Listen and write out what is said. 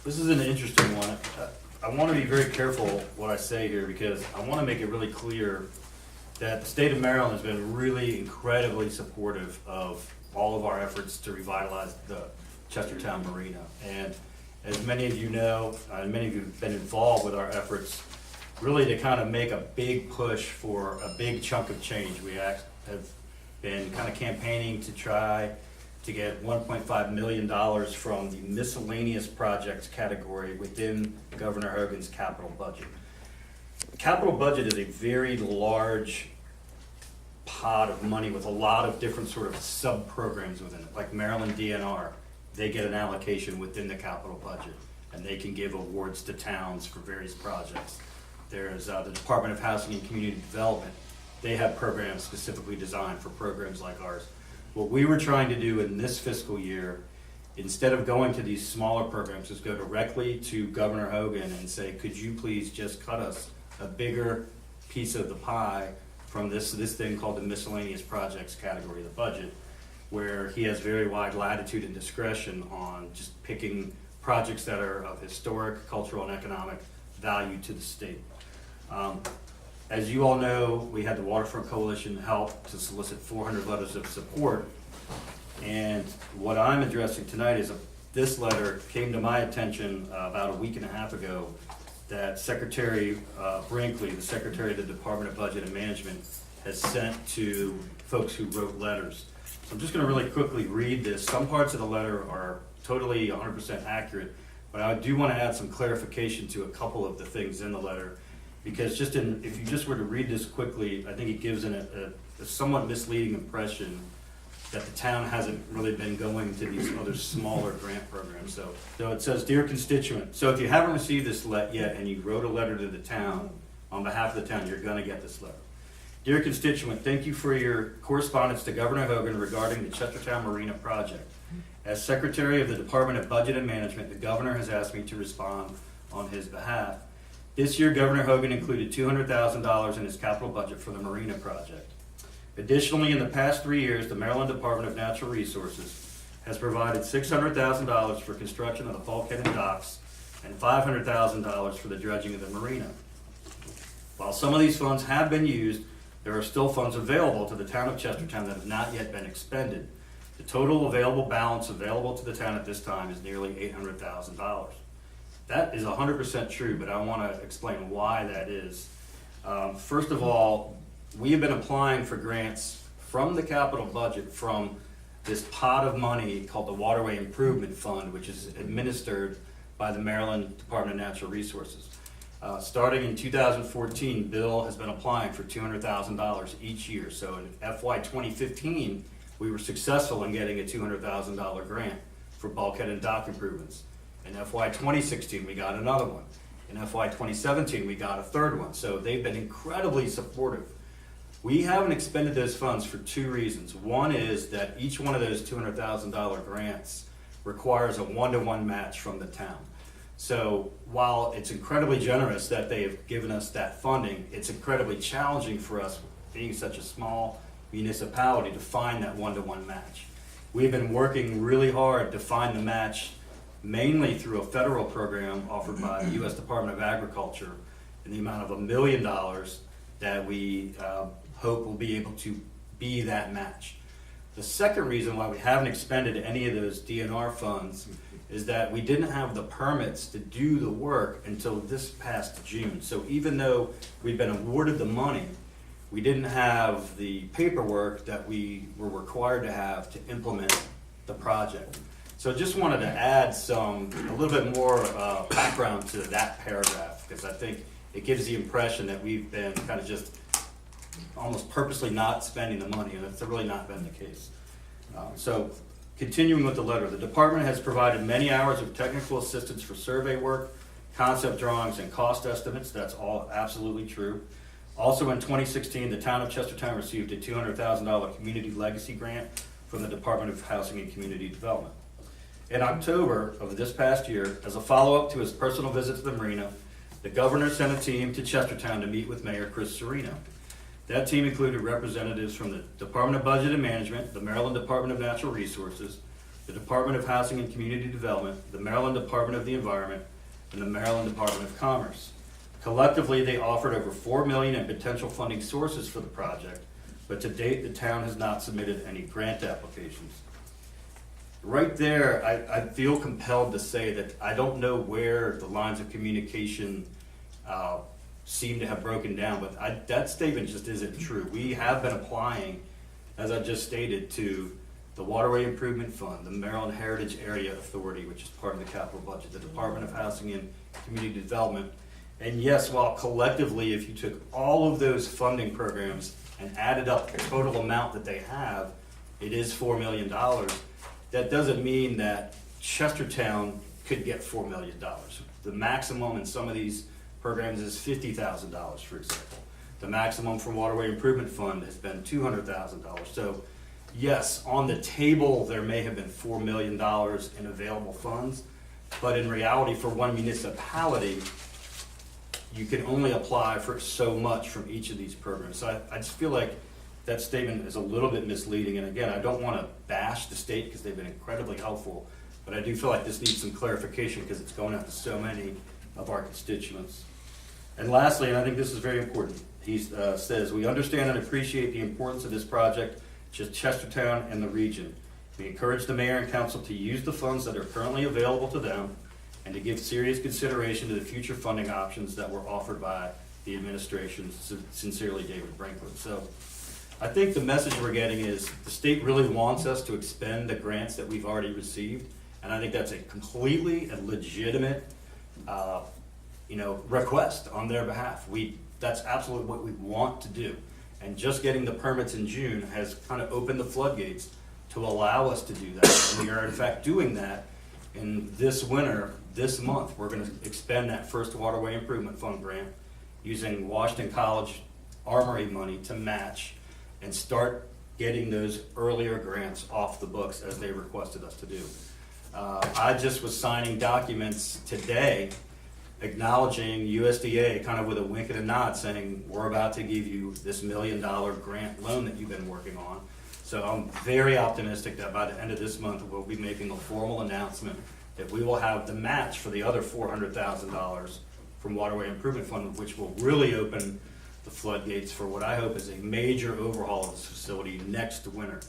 This is an interesting one. I want to be very careful what I say here because I want to make it really clear that the state of Maryland has been really incredibly supportive of all of our efforts to revitalize the Chestertown Marina. And as many of you know, and many of you have been involved with our efforts, really to kind of make a big push for a big chunk of change. We have been kind of campaigning to try to get $1.5 million from the miscellaneous projects category within Governor Hogan's capital budget. The capital budget is a very large pot of money with a lot of different sort of sub-programs within it, like Maryland DNR. They get an allocation within the capital budget, and they can give awards to towns for various projects. There's the Department of Housing and Community Development. They have programs specifically designed for programs like ours. What we were trying to do in this fiscal year, instead of going to these smaller programs, is go directly to Governor Hogan and say, could you please just cut us a bigger piece of the pie from this thing called the miscellaneous projects category of the budget, where he has very wide latitude and discretion on just picking projects that are of historic, cultural, and economic value to the state. As you all know, we had the Waterfront Coalition help to solicit 400 letters of support. And what I'm addressing tonight is this letter came to my attention about a week and a half ago that Secretary Brinkley, the Secretary of the Department of Budget and Management, has sent to folks who wrote letters. So I'm just going to really quickly read this. Some parts of the letter are totally 100% accurate, but I do want to add some clarification to a couple of the things in the letter. Because if you just were to read this quickly, I think it gives a somewhat misleading impression that the town hasn't really been going to these other smaller grant programs. So it says, Dear constituent, so if you haven't received this yet and you wrote a letter to the town on behalf of the town, you're gonna get this letter. Dear constituent, thank you for your correspondence to Governor Hogan regarding the Chestertown Marina project. As Secretary of the Department of Budget and Management, the Governor has asked me to respond on his behalf. This year, Governor Hogan included $200,000 in his capital budget for the Marina project. Additionally, in the past 3 years, the Maryland Department of Natural Resources has provided $600,000 for construction of the bulkhead and docks and $500,000 for the dredging of the marina. While some of these funds have been used, there are still funds available to the town of Chestertown that have not yet been expended. The total available balance available to the town at this time is nearly $800,000. That is 100% true, but I want to explain why that is. First of all, we have been applying for grants from the capital budget from this pot of money called the Waterway Improvement Fund, which is administered by the Maryland Department of Natural Resources. Starting in 2014, Bill has been applying for $200,000 each year. So in FY 2015, we were successful in getting a $200,000 grant for bulkhead and dock improvements. In FY 2016, we got another one. In FY 2017, we got a third one. So they've been incredibly supportive. We haven't expended those funds for two reasons. One is that each one of those $200,000 grants requires a one-to-one match from the town. So while it's incredibly generous that they have given us that funding, it's incredibly challenging for us, being such a small municipality, to find that one-to-one match. We've been working really hard to find the match, mainly through a federal program offered by the U.S. Department of Agriculture in the amount of $1 million that we hope will be able to be that match. The second reason why we haven't expended any of those DNR funds is that we didn't have the permits to do the work until this past June. So even though we've been awarded the money, we didn't have the paperwork that we were required to have to implement the project. So just wanted to add a little bit more background to that paragraph, because I think it gives the impression that we've been kind of just almost purposely not spending the money, and it's really not been the case. So continuing with the letter, the department has provided many hours of technical assistance for survey work, concept drawings, and cost estimates. That's all absolutely true. Also in 2016, the town of Chestertown received a $200,000 community legacy grant from the Department of Housing and Community Development. In October of this past year, as a follow-up to his personal visit to the marina, the governor sent a team to Chestertown to meet with Mayor Chris Cerino. That team included representatives from the Department of Budget and Management, the Maryland Department of Natural Resources, the Department of Housing and Community Development, the Maryland Department of the Environment, and the Maryland Department of Commerce. Collectively, they offered over $4 million in potential funding sources for the project, but to date, the town has not submitted any grant applications. Right there, I feel compelled to say that I don't know where the lines of communication seem to have broken down, but that statement just isn't true. We have been applying, as I just stated, to the Waterway Improvement Fund, the Maryland Heritage Area Authority, which is part of the capital budget, the Department of Housing and Community Development. And yes, while collectively, if you took all of those funding programs and added up the total amount that they have, it is $4 million. That doesn't mean that Chestertown could get $4 million. The maximum in some of these programs is $50,000, for example. The maximum from Waterway Improvement Fund has been $200,000. So yes, on the table, there may have been $4 million in available funds, but in reality, for one municipality, you can only apply for so much from each of these programs. So I just feel like that statement is a little bit misleading. And again, I don't want to bash the state because they've been incredibly helpful, but I do feel like this needs some clarification because it's going out to so many of our constituents. And lastly, and I think this is very important, he says, we understand and appreciate the importance of this project to Chestertown and the region. We encourage the mayor and council to use the funds that are currently available to them and to give serious consideration to the future funding options that were offered by the administration. Sincerely, David Brinkley. So I think the message we're getting is the state really wants us to expend the grants that we've already received, and I think that's a completely and legitimate request on their behalf. That's absolutely what we want to do. And just getting the permits in June has kind of opened the floodgates to allow us to do that. And we are in fact doing that in this winter, this month. We're going to expend that first Waterway Improvement Fund grant using Washington College Armory money to match and start getting those earlier grants off the books as they requested us to do. I just was signing documents today acknowledging USDA kind of with a wink and a nod saying, we're about to give you this $1 million grant loan that you've been working on. So I'm very optimistic that by the end of this month, we'll be making a formal announcement that we will have the match for the other $400,000 from Waterway Improvement Fund, which will really open the floodgates for what I hope is a major overhaul of this facility next winter.